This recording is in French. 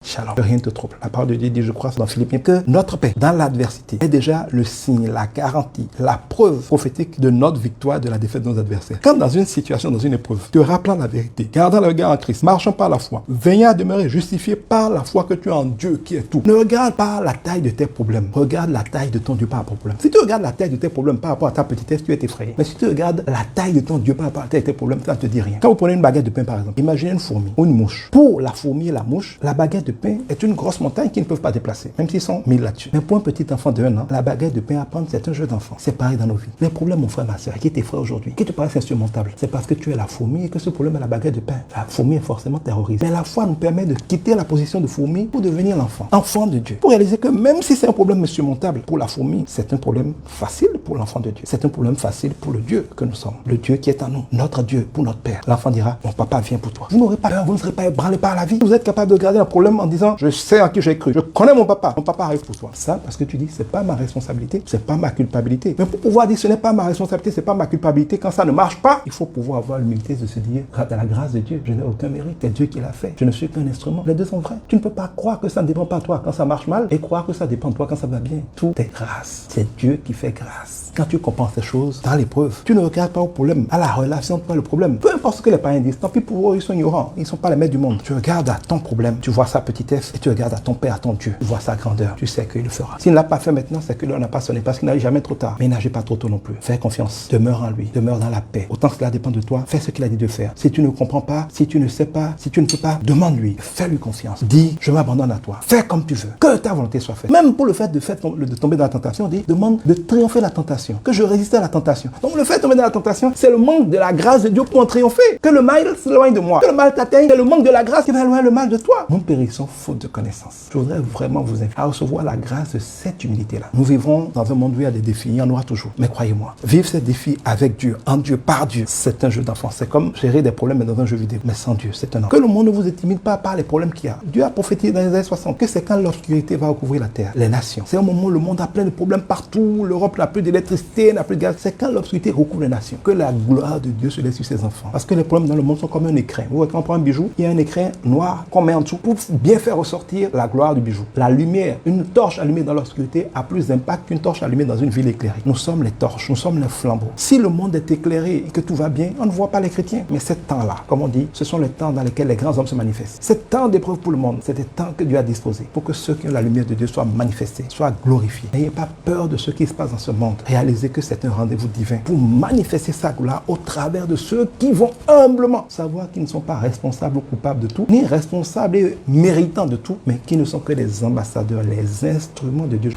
Shalom. Que rien ne te trouble. La parole de Dieu dit, je crois, dans Philippiens, que notre paix, dans l'adversité, est déjà le signe, la garantie, la preuve prophétique de notre victoire et de la défaite de nos adversaires. Quand dans une situation, dans une épreuve, te rappelant la vérité, gardant le regard en Christ, marchant par la foi, veillant à demeurer justifié par la foi que tu as en Dieu qui est tout. Ne regarde pas la taille de tes problèmes. Regarde la taille de ton Dieu par rapport aux problèmes. Si tu regardes la taille de tes problèmes par rapport à ta petitesse, tu es effrayé. Mais si tu regardes la taille de ton Dieu par rapport à tes problèmes, ça ne te dit rien. Quand vous prenez une baguette de pain, par exemple, imaginez une fourmi ou une mouche. Pour la fourmi et la mouche, la baguette de pain est une grosse montagne qu'ils ne peuvent pas déplacer, même s'ils sont 1000 là-dessus. Mais pour un petit enfant de 1 an, la baguette de pain à prendre, c'est un jeu d'enfant. C'est pareil dans nos vies. Les problèmes, mon frère, ma soeur, qui t'effraient aujourd'hui, qui te paraissent insurmontables, c'est parce que tu es la fourmi et que ce problème est la baguette de pain. La fourmi est forcément terrorisée. Mais la foi nous permet de quitter la position de fourmi pour devenir l'enfant, enfant de Dieu. Pour réaliser que même si c'est un problème insurmontable pour la fourmi, c'est un problème facile pour l'enfant de Dieu. C'est un problème facile pour le Dieu que nous sommes. Le Dieu qui est en nous, notre Dieu pour notre Père. L'enfant dira, mon papa vient pour toi. Vous n'aurez pas peur, vous ne serez pas ébranlé par la vie. Vous êtes capable de regarder un problème en disant, je sais en qui j'ai cru. Je connais mon papa arrive pour toi. Ça, parce que tu dis, c'est pas ma responsabilité, c'est pas ma culpabilité. Mais pour pouvoir dire, ce n'est pas ma responsabilité, c'est pas ma culpabilité, quand ça ne marche pas, il faut pouvoir avoir l'humilité de se dire, grâce à la grâce de Dieu, je n'ai aucun mérite, c'est Dieu qui l'a fait. Je ne suis qu'un instrument. Les deux sont vrais. Tu ne peux pas croire que ça ne dépend pas de toi quand ça marche mal et croire que ça dépend de toi quand ça va bien. Tout est grâce. C'est Dieu qui fait grâce. Quand tu comprends ces choses dans l'épreuve, tu ne regardes pas au problème, à la relation, pas le problème. Peu importe ce que les païens disent, tant pis pour eux, ils sont ignorants, ils ne sont pas les maîtres du monde. Tu regardes à ton problème, tu vois sa petitesse et tu regardes à ton Père, à ton Dieu, tu vois sa grandeur, tu sais qu'il le fera. S'il ne l'a pas fait maintenant, c'est que l'heure n'a pas sonné parce qu'il n'arrive jamais trop tard. Mais il n'agit pas trop tôt non plus. Fais confiance, demeure en lui, demeure dans la paix. Autant que cela dépend de toi, fais ce qu'il a dit de faire. Si tu ne comprends pas, si tu ne sais pas, si tu ne peux pas, demande-lui, fais-lui confiance. Dis, je m'abandonne à toi. Fais comme tu veux, que ta volonté soit faite. Même pour le fait de tomber dans la tentation, dis, demande de triompher la tentation, que je résiste à la tentation. Donc le fait de tomber dans la tentation, c'est le manque de la grâce de Dieu pour en triompher. Que le mal s'éloigne de moi, que le mal t'atteigne, c'est le manque de la grâce qui va éloigner le mal de toi. Nous périssons faute de connaissance. Je voudrais vraiment vous inviter à recevoir la grâce de cette humilité-là. Nous vivrons dans un monde où il y a des défis, il y en aura toujours. Mais croyez-moi, vivre ces défis avec Dieu, en Dieu, par Dieu, c'est un jeu d'enfant. C'est comme gérer des problèmes dans un jeu vidéo. Mais sans Dieu, c'est un enfant. Que le monde ne vous intimide pas par les problèmes qu'il y a. Dieu a prophétisé dans les années 60 que c'est quand l'obscurité va recouvrir la terre, les nations. C'est un moment où le monde a plein de problèmes partout. L'Europe n'a plus d'électricité, n'a plus de gaz. C'est quand l'obscurité recouvre les nations que la gloire de Dieu se laisse sur ses enfants. Parce que les problèmes dans le monde sont comme un écrin. Vous voyez, quand on prend un bijou, il y a un écrin noir qu'on met en dessous pour bien faire ressortir la gloire du bijou. La lumière, une torche allumée dans l'obscurité a plus d'impact qu'une torche allumée dans une ville éclairée. Nous sommes les torches, nous sommes les flambeaux. Si le monde est éclairé et que tout va bien, on ne voit pas les chrétiens. Mais ces temps-là, comme on dit, ce sont les temps dans lesquels les grands hommes se manifestent. Ces temps d'épreuve pour le monde, c'est des temps que Dieu a disposés pour que ceux qui ont la lumière de Dieu soient manifestés, soient glorifiés. N'ayez pas peur de ce qui se passe dans ce monde. Réalisez que c'est un rendez-vous divin pour manifester sa gloire au travers de ceux qui vont humblement savoir qu'ils ne sont pas responsables ou coupables de tout, ni responsables et méritants de tout, mais qui ne sont que les ambassadeurs, les instruments de Dieu.